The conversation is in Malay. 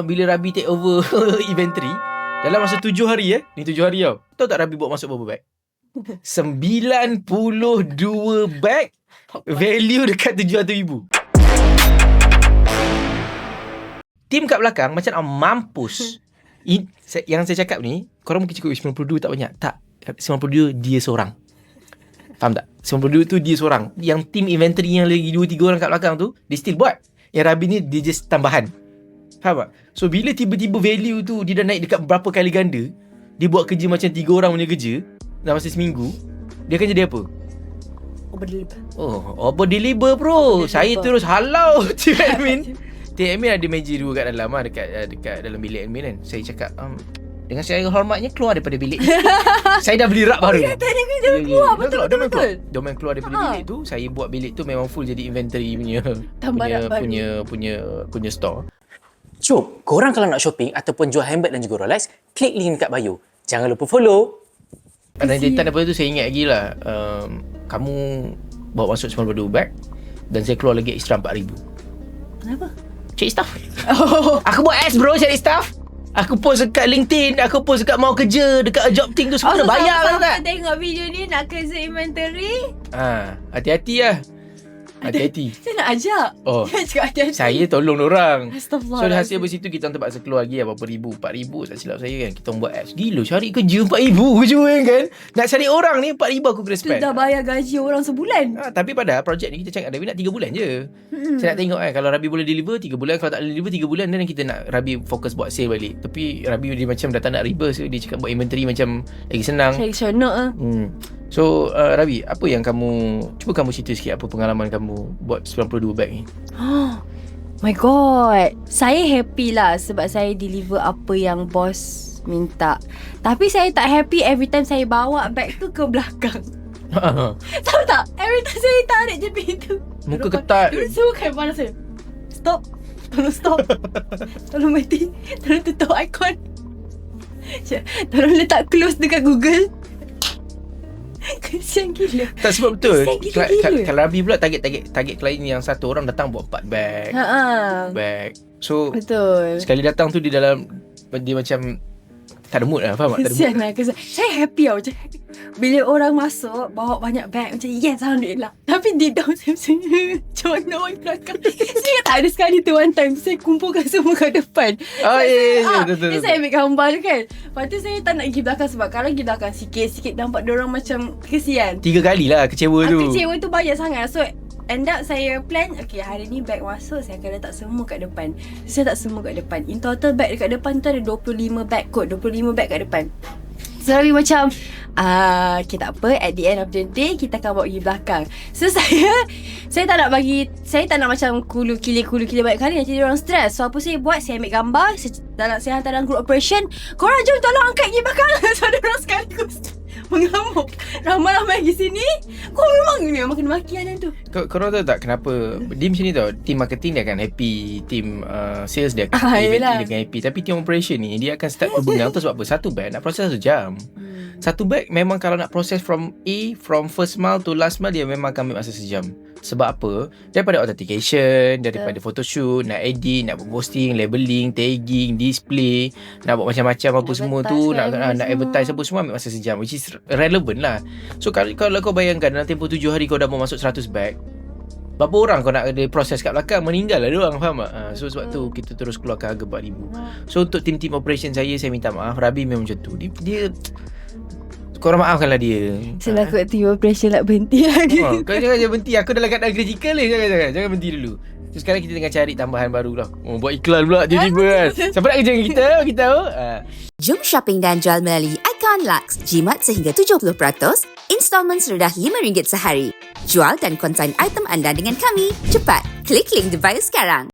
bila Rabi take over inventory, dalam masa 7 hari ni 7 hari tau. Tahu tak Rabi bawa masuk berapa bag? 92 bag, value dekat 700,000. Tim kat belakang macam nak mampus. Yang saya cakap ni, korang mungkin cakap 92 tak banyak. Tak, 92 dia seorang. Faham tak? 92 tu dia seorang. Yang tim inventory yang lagi 2-3 orang kat belakang tu, dia still buat. Yang Rabi ni dia just tambahan. Faham tak? So bila tiba-tiba value tu dia dah naik dekat berapa kali ganda, dia buat kerja macam 3 orang punya kerja dalam masa seminggu, dia akan jadi apa? Over deliver bro. Saya terus halau tim admin. Tim admin ada meja 2 kat dalam dekat dalam bilik admin kan. Saya cakap dengan saya hormatnya keluar daripada bilik. Saya dah beli rak baru. Tadi kan jangan keluar. Betul. Diorang keluar daripada bilik tu. Saya buat bilik tu memang full jadi inventory punya store. Jom, korang kalau nak shopping ataupun jual handbag dan juga Rolex, klik link dekat bio. Jangan lupa follow. Pada data daripada tu saya ingat lagi lah, kamu bawa masuk 92 bag dan saya keluar lagi extra 4,000. Kenapa? Cari staff. Aku buat ads bro, cari staff. Aku post dekat LinkedIn, aku post dekat Mau Kerja, dekat Job Ting tu semua dah bayar kan tak? Tengok video ni nak kerja inventory. Hati-hati lah. Hati-hati. Saya nak ajak. Dia cakap hati-hati. Saya tolong orang. Astagfirullah. So hasil dari situ kita terpaksa keluar lagi berapa ribu, 4,000 tak silap saya kan. Kita buat apps. Gila cari kerja 4,000 je kan. Nak cari orang ni 4,000 aku kena spend. Dah bayar gaji orang sebulan. Tapi pada projek ni kita cakap Rabi nak 3 bulan je. Saya nak tengok kan, kalau Rabi boleh deliver 3 bulan, kalau tak boleh deliver 3 bulan, dan kita nak Rabi fokus buat sale balik. Tapi Rabi dia macam dah tak nak reverse. Dia cakap buat inventory macam lagi senang. Cari seronok lah. So Rabi, apa yang cuba kamu cerita sikit apa pengalaman kamu buat 92 bag ni. My god, saya happy lah sebab saya deliver apa yang bos minta. Tapi saya tak happy every time saya bawa bag tu ke belakang. Tahu tak? Every time saya tarik je pintu, muka ketat. Dia suruh kan mana saya. Stop. Tolong stop. Tolong mati. Tolong tutup icon. Tolong letak close dekat Google. Kesian gila. Tak, sebab betul. Gila. Kalau Rabi pula target klien yang satu orang datang bawa 4 bag. Bag. So betul. Sekali datang tu dia macam tak ada mood lah. Faham tak? Kesian lah. Saya happy lah macam bila orang masuk bawa banyak bag macam yes alhamdulillah. Tapi deep down saya macam mana orang belakang. Saya tak ada sekali tu one time saya kumpulkan semua kat depan. Betul. Saya ambil gambar tu kan. Lepas tu saya tak nak pergi belakang sebab kalau pergi belakang sikit-sikit nampak diorang macam kesian. 3 kali lah kecewa tu. Kecewa tu banyak sangat. So end up saya plan, okay hari ni bag masuk saya akan letak semua kat depan. Saya letak semua kat depan. In total bag dekat depan tu ada 25 bag kot. 25 bag kat depan. So Rabi macam okay tak apa, at the end of the day kita akan bawa pergi belakang. So saya tak nak macam kulu kili banyak kali nanti orang stres. So apa saya buat, saya ambil gambar, saya hantar dalam group operation, korang jom tolong angkat pergi belakang. So ada orang sekaligus mengamuk, ramai-ramai pergi sini. Kau memang kena maki lah tu. Korang tahu tak kenapa dia macam ni tau. Team marketing dia akan happy, team sales dia akan happy. Tapi team operation ni dia akan start berbengang tu sebab apa? Satu bag nak proses 1 jam. Satu bag memang kalau nak proses from first mile to last mile, dia memang akan ambil masa sejam. Sebab apa? Daripada authentication, daripada photoshoot, nak edit, nak buat posting, labeling, tagging, display, nak buat macam-macam apa semua tu, nak advertise apa semua, ambil masa sejam, which is relevant lah. So kalau kau bayangkan dalam tempoh 7 hari kau dah mau masuk 100 bag, berapa orang kau nak ada proses kat belakang, meninggal lah diorang, faham tak? So sebab tu kita terus keluarkan harga 4,000. So untuk tim-tim operation saya minta maaf. Rabi memang macam tu. Dia korang maafkanlah dia. Selaku team operation nak berhenti lagi. Kau jangan berhenti. Aku dalam keadaan critical ni. Jangan berhenti dulu. So sekarang kita tengah cari tambahan baru lah. Buat iklan pula tiba-tiba kan. Siapa nak kerja dengan kita? Kita tahu. Jom shopping dan jual melalui Icon Lux. Jimat sehingga 70%. Installment serendah RM5 sehari. Jual dan konsign item anda dengan kami. Cepat. Klik link di bio sekarang.